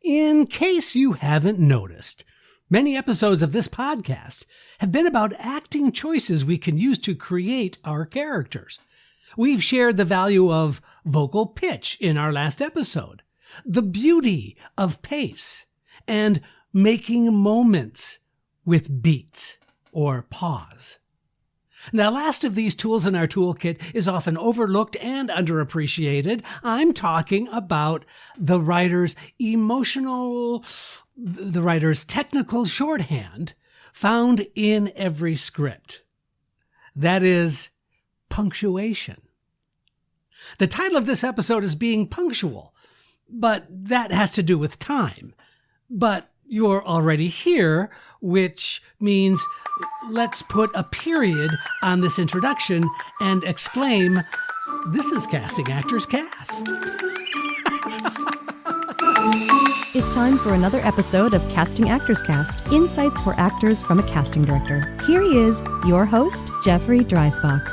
In case you haven't noticed, many episodes of this podcast have been about acting choices we can use to create our characters. We've shared the value of vocal pitch in our last episode, the beauty of pace, and making moments with beats or pause. Now, last of these tools in our toolkit is often overlooked and underappreciated. I'm talking about the writer's technical shorthand found in every script. That is punctuation. The title of this episode is Being Punctual, but that has to do with time. But you're already here, which means let's put a period on this introduction and exclaim, "This is Casting Actors Cast." It's time for another episode of Casting Actors Cast, insights for actors from a casting director. Here he is, your host, Jeffrey Dreisbach.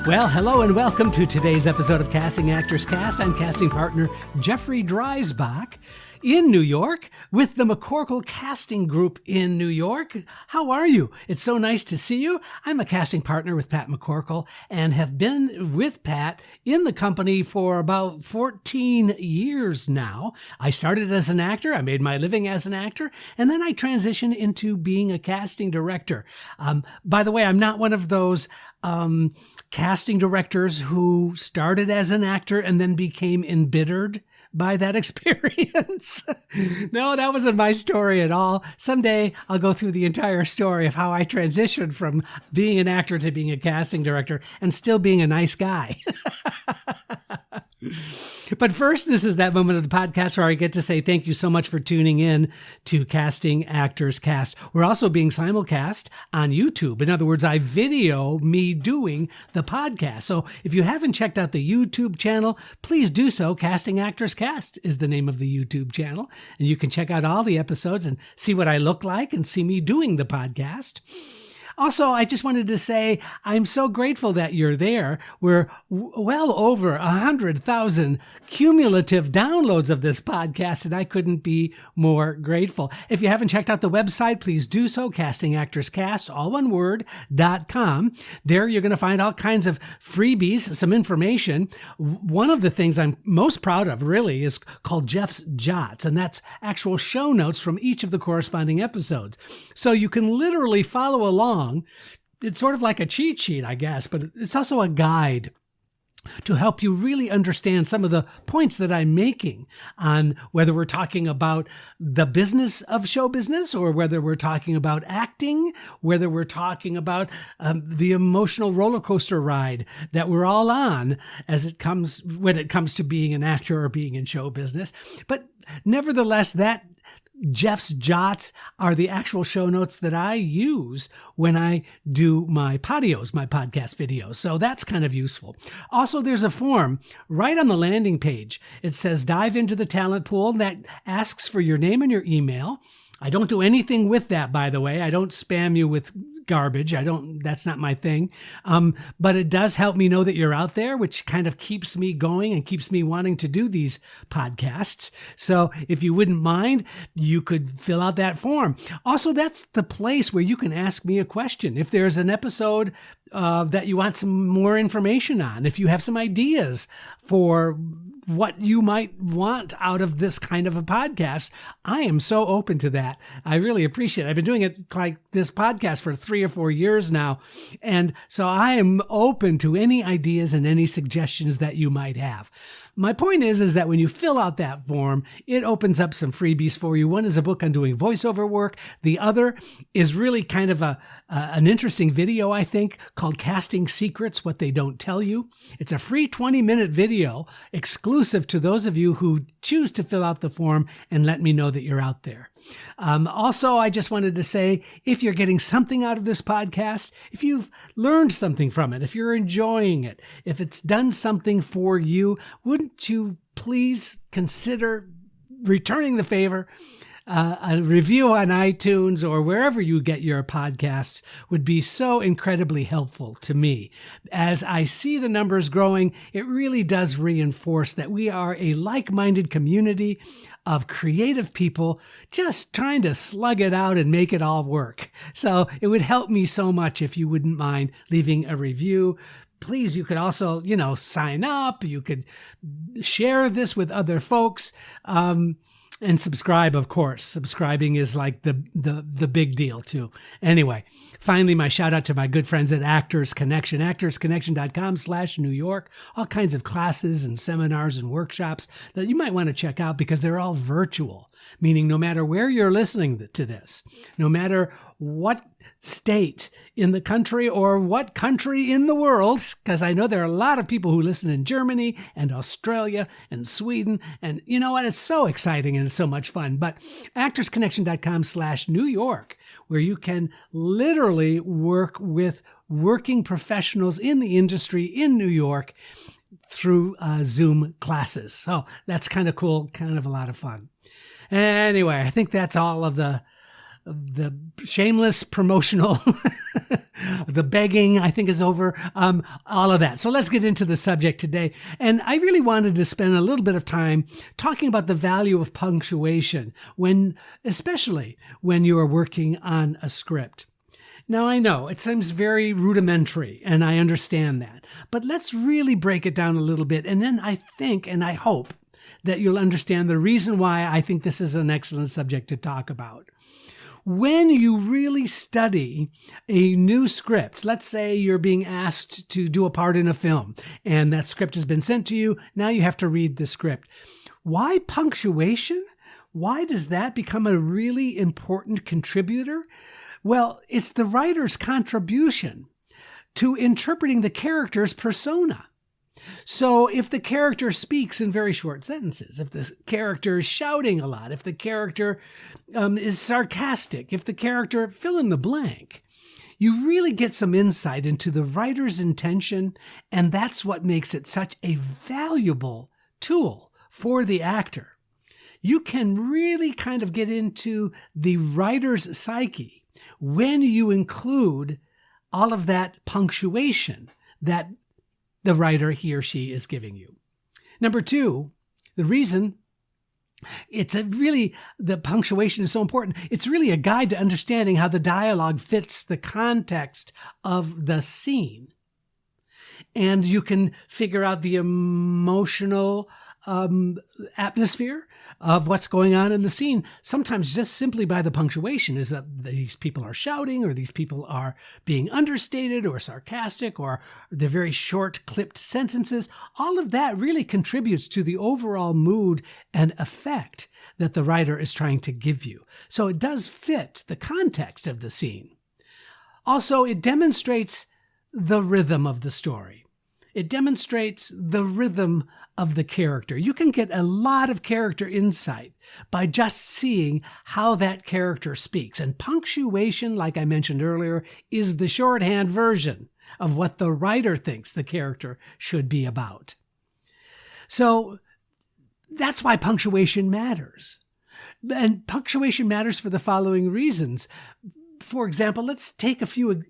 Well, hello and welcome to today's episode of Casting Actors Cast. I'm casting partner Jeffrey Dreisbach in New York with the McCorkle Casting Group in New York. How are you? It's so nice to see you. I'm a casting partner with Pat McCorkle and have been with Pat in the company for about 14 years now. I started as an actor. I made my living as an actor, and then I transitioned into being a casting director. By the way, I'm not one of those casting directors who started as an actor and then became embittered by that experience. No, that wasn't my story at all. Someday I'll go through the entire story of how I transitioned from being an actor to being a casting director and still being a nice guy. But first, this is that moment of the podcast where I get to say thank you so much for tuning in to Casting Actors Cast. We're also being simulcast on YouTube. In other words, I video me doing the podcast. So if you haven't checked out the YouTube channel, please do so. Casting Actors Cast is the name of the YouTube channel. And you can check out all the episodes and see what I look like and see me doing the podcast. Also, I just wanted to say I'm so grateful that you're there. We're well over 100,000 cumulative downloads of this podcast, and I couldn't be more grateful. If you haven't checked out the website, please do so, castingactorscast, all one word, .com. There you're going to find all kinds of freebies, some information. One of the things I'm most proud of, really, is called Jeff's Jots, and that's actual show notes from each of the corresponding episodes. So you can literally follow along. It's sort of like a cheat sheet, I guess, but it's also a guide to help you really understand some of the points that I'm making on whether we're talking about the business of show business or whether we're talking about acting, whether we're talking about the emotional roller coaster ride that we're all on when it comes to being an actor or being in show business. But nevertheless, that Jeff's Jots are the actual show notes that I use when I do my podios, my podcast videos. So that's kind of useful. Also, there's a form right on the landing page. It says dive into the talent pool that asks for your name and your email. I don't do anything with that, by the way. I don't spam you with garbage. That's not my thing. But it does help me know that you're out there, which kind of keeps me going and keeps me wanting to do these podcasts. So if you wouldn't mind, you could fill out that form. Also, that's the place where you can ask me a question. If there's an episode that you want some more information on, if you have some ideas for what you might want out of this kind of a podcast, I am so open to that. I really appreciate it. I've been doing it like this podcast for 3 or 4 years now. And so I am open to any ideas and any suggestions that you might have. My point is that when you fill out that form, it opens up some freebies for you. One is a book on doing voiceover work. The other is really kind of an interesting video, I think, called Casting Secrets, What They Don't Tell You. It's a free 20-minute video exclusive to those of you who choose to fill out the form and let me know that you're out there. Also, I just wanted to say, if you're getting something out of this podcast, if you've learned something from it, if you're enjoying it, if it's done something for you, wouldn't you please consider returning the favor a review on iTunes or wherever you get your podcasts would be so incredibly helpful to me. As I see the numbers growing, it really does reinforce that we are a like-minded community of creative people just trying to slug it out and make it all work. So it would help me so much if you wouldn't mind leaving a review. Please, you could also, sign up. You could share this with other folks. And subscribe, of course. Subscribing is like the big deal too. Anyway, finally, my shout out to my good friends at Actors Connection, actorsconnection.com/New York. All kinds of classes and seminars and workshops that you might want to check out because they're all virtual, meaning no matter where you're listening to this, no matter what state in the country or what country in the world, because I know there are a lot of people who listen in Germany and Australia and Sweden. And you know what? It's so exciting and it's so much fun. But actorsconnection.com/New York, where you can literally work with working professionals in the industry in New York through Zoom classes. So that's kind of cool, kind of a lot of fun. Anyway, I think that's all of the shameless promotional, the begging, I think is over, all of that. So let's get into the subject today. And I really wanted to spend a little bit of time talking about the value of punctuation especially when you are working on a script. Now, I know it seems very rudimentary, and I understand that, but let's really break it down a little bit. And then I think, and I hope that you'll understand the reason why I think this is an excellent subject to talk about. When you really study a new script, let's say you're being asked to do a part in a film and that script has been sent to you. Now you have to read the script. Why punctuation? Why does that become a really important contributor? Well, it's the writer's contribution to interpreting the character's persona. So if the character speaks in very short sentences, if the character is shouting a lot, if the character is sarcastic, if the character fill in the blank, you really get some insight into the writer's intention, and that's what makes it such a valuable tool for the actor. You can really kind of get into the writer's psyche when you include all of that punctuation that the writer, he or she, is giving you. Number two, the reason the punctuation is so important, it's really a guide to understanding how the dialogue fits the context of the scene. And you can figure out the emotional atmosphere of what's going on in the scene, sometimes just simply by the punctuation. Is that these people are shouting, or these people are being understated or sarcastic, or they're very short clipped sentences. All of that really contributes to the overall mood and effect that the writer is trying to give you. So it does fit the context of the scene. Also, it demonstrates the rhythm of the story. It demonstrates the rhythm of the character. You can get a lot of character insight by just seeing how that character speaks. And punctuation, like I mentioned earlier, is the shorthand version of what the writer thinks the character should be about. So that's why punctuation matters. And punctuation matters for the following reasons. For example, let's take a few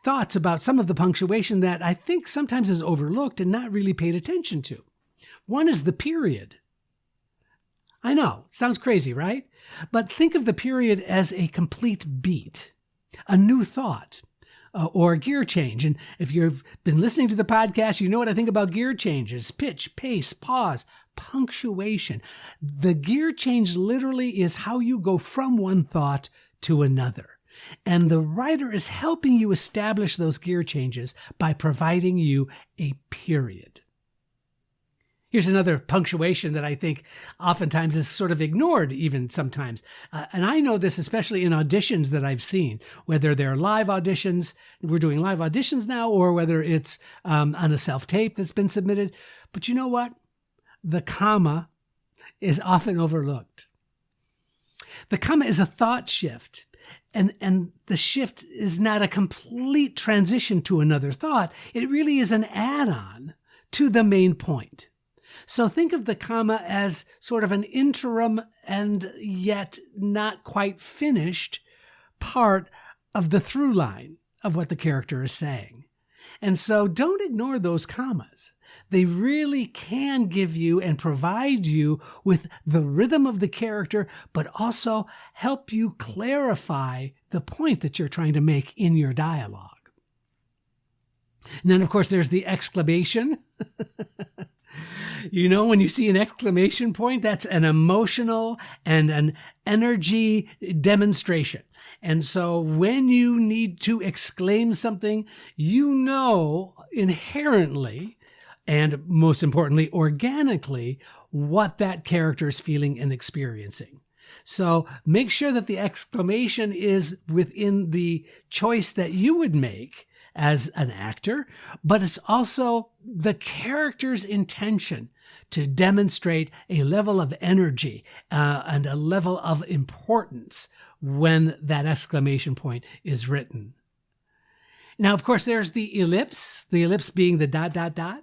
thoughts about some of the punctuation that I think sometimes is overlooked and not really paid attention to. One is the period. I know, sounds crazy, right? But think of the period as a complete beat, a new thought, or a gear change. And if you've been listening to the podcast, you know what I think about gear changes: pitch, pace, pause, punctuation. The gear change literally is how you go from one thought to another. And the writer is helping you establish those gear changes by providing you a period. Here's another punctuation that I think oftentimes is sort of ignored even sometimes. And I know this especially in auditions that I've seen, whether they're live auditions, we're doing live auditions now, or whether it's on a self-tape that's been submitted. But you know what? The comma is often overlooked. The comma is a thought shift. And the shift is not a complete transition to another thought. It really is an add-on to the main point. So think of the comma as sort of an interim and yet not quite finished part of the through line of what the character is saying. And so don't ignore those commas. They really can give you and provide you with the rhythm of the character, but also help you clarify the point that you're trying to make in your dialogue. And then, of course, there's the exclamation. You know, when you see an exclamation point, that's an emotional and an energy demonstration. And so when you need to exclaim something, you know inherently, and most importantly, organically, what that character is feeling and experiencing. So make sure that the exclamation is within the choice that you would make as an actor, but it's also the character's intention to demonstrate a level of energy and a level of importance when that exclamation point is written. Now, of course, there's the ellipse being the ...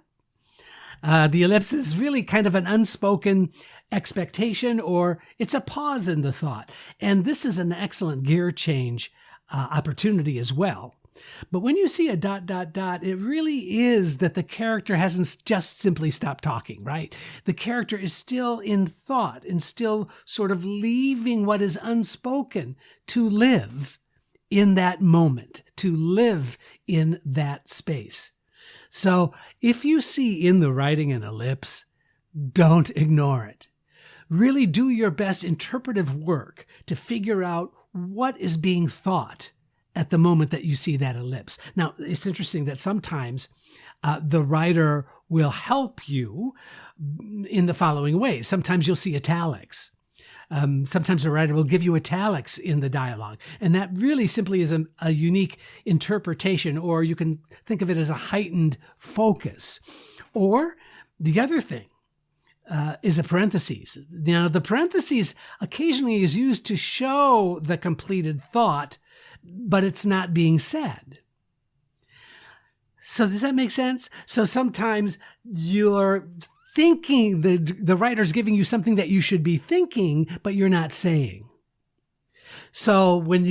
The ellipse is really kind of an unspoken expectation, or it's a pause in the thought. And this is an excellent gear change opportunity as well. But when you see a ... it really is that the character hasn't just simply stopped talking, right? The character is still in thought and still sort of leaving what is unspoken to live in that moment, to live in that space. So if you see in the writing an ellipse, don't ignore it. Really do your best interpretive work to figure out what is being thought at the moment that you see that ellipse. Now, it's interesting that sometimes the writer will help you in the following ways. Sometimes you'll see italics. Sometimes the writer will give you italics in the dialogue. And that really simply is a unique interpretation, or you can think of it as a heightened focus. Or the other thing is a parentheses. Now, the parentheses occasionally is used to show the completed thought, but it's not being said. So does that make sense? So sometimes you're thinking, the writer's giving you something that you should be thinking, but you're not saying. So when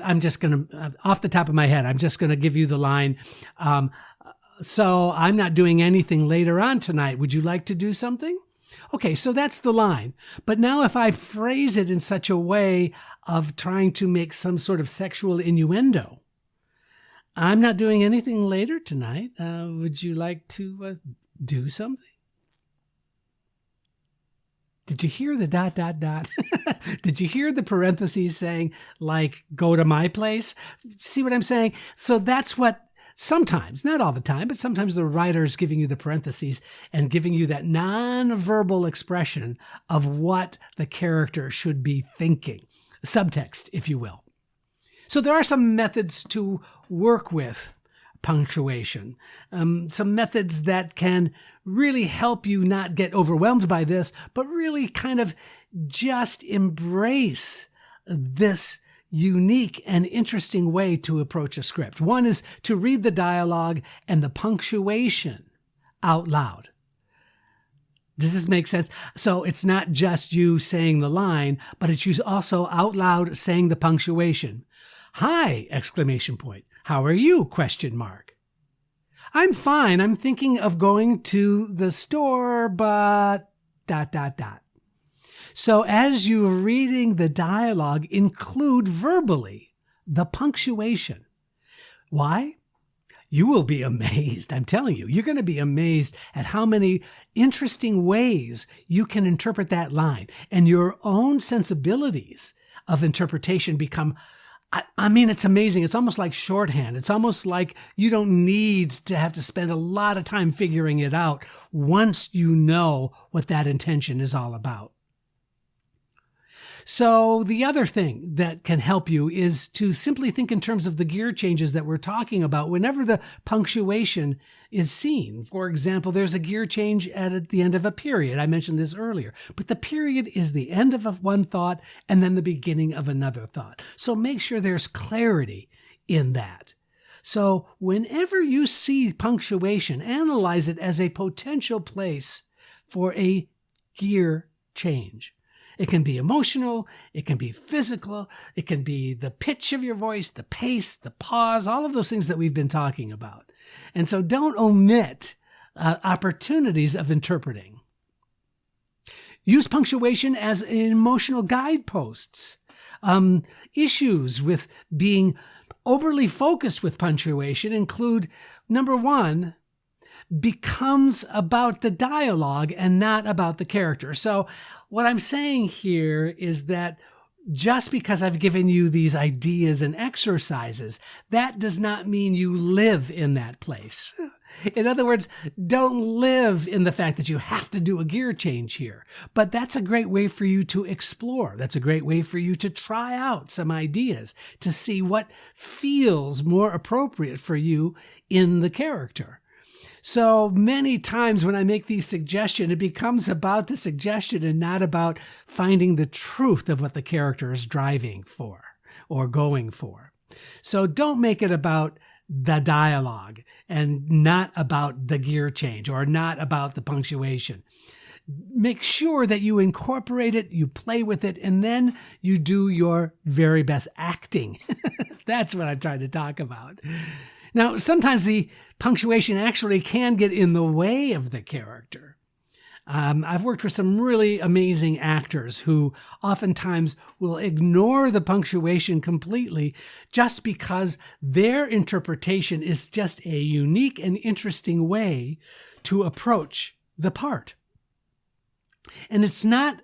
I'm just going to, off the top of my head, I'm just going to give you the line, so I'm not doing anything later on tonight. Would you like to do something? Okay, so that's the line. But now if I phrase it in such a way of trying to make some sort of sexual innuendo, I'm not doing anything later tonight. Would you like to do something? Did you hear the ... Did you hear the parentheses saying, like, go to my place? See what I'm saying? So that's what sometimes, not all the time, but sometimes the writer is giving you the parentheses and giving you that nonverbal expression of what the character should be thinking. Subtext, if you will. So there are some methods to work with punctuation, some methods that can really help you not get overwhelmed by this, but really kind of just embrace this unique and interesting way to approach a script. One is to read the dialogue and the punctuation out loud. Does this make sense? So it's not just you saying the line, but it's you also out loud saying the punctuation. Hi! Exclamation point. How are you? Question mark. I'm fine. I'm thinking of going to the store, but ... So as you're reading the dialogue, include verbally the punctuation. Why? You will be amazed. I'm telling you, you're going to be amazed at how many interesting ways you can interpret that line, and your own sensibilities of interpretation become, I mean, it's amazing. It's almost like shorthand. It's almost like you don't need to have to spend a lot of time figuring it out once you know what that intention is all about. So the other thing that can help you is to simply think in terms of the gear changes that we're talking about whenever the punctuation is seen. For example, there's a gear change at the end of a period. I mentioned this earlier, but the period is the end of one thought and then the beginning of another thought. So make sure there's clarity in that. So whenever you see punctuation, analyze it as a potential place for a gear change. It can be emotional, it can be physical, it can be the pitch of your voice, the pace, the pause, all of those things that we've been talking about. And so don't omit opportunities of interpreting. Use punctuation as emotional guideposts. Issues with being overly focused with punctuation include, number one, becomes about the dialogue and not about the character. So what I'm saying here is that just because I've given you these ideas and exercises, that does not mean you live in that place. In other words, don't live in the fact that you have to do a gear change here. But that's a great way for you to explore. That's a great way for you to try out some ideas to see what feels more appropriate for you in the character. So many times when I make these suggestions, it becomes about the suggestion and not about finding the truth of what the character is driving for or going for. So don't make it about the dialogue and not about the gear change or not about the punctuation. Make sure that you incorporate it, you play with it, and then you do your very best acting. That's what I'm trying to talk about. Now, sometimes the punctuation actually can get in the way of the character. I've worked with some really amazing actors who oftentimes will ignore the punctuation completely just because their interpretation is just a unique and interesting way to approach the part. And it's not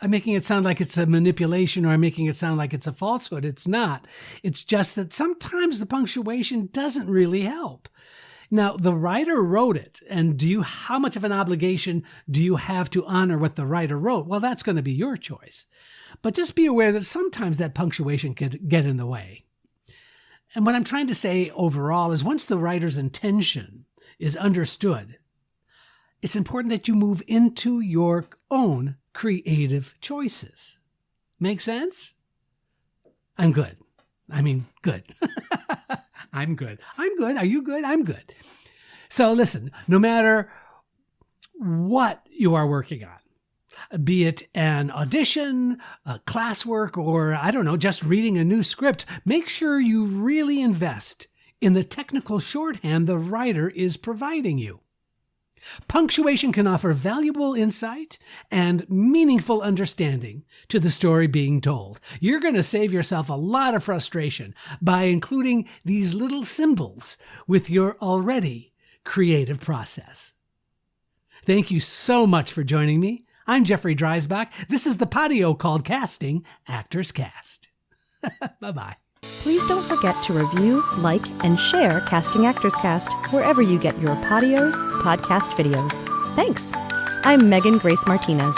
I'm making it sound like it's a manipulation or I'm making it sound like it's a falsehood. It's not. It's just that sometimes the punctuation doesn't really help. Now, the writer wrote it, and how much of an obligation do you have to honor what the writer wrote? Well, that's going to be your choice. But just be aware that sometimes that punctuation could get in the way. And what I'm trying to say overall is once the writer's intention is understood, it's important that you move into your own creative choices. Make sense? I'm good. Good. I'm good. I'm good. Are you good? I'm good. So listen, no matter what you are working on, be it an audition, a classwork, or just reading a new script, make sure you really invest in the technical shorthand the writer is providing you. Punctuation can offer valuable insight and meaningful understanding to the story being told. You're going to save yourself a lot of frustration by including these little symbols with your already creative process. Thank you so much for joining me. I'm Jeffrey Dreisbach. This is the patio called Casting Actors Cast. Bye-bye. Please don't forget to review, like, and share Casting Actors Cast wherever you get your patios podcast videos. Thanks. I'm Megan Grace Martinez.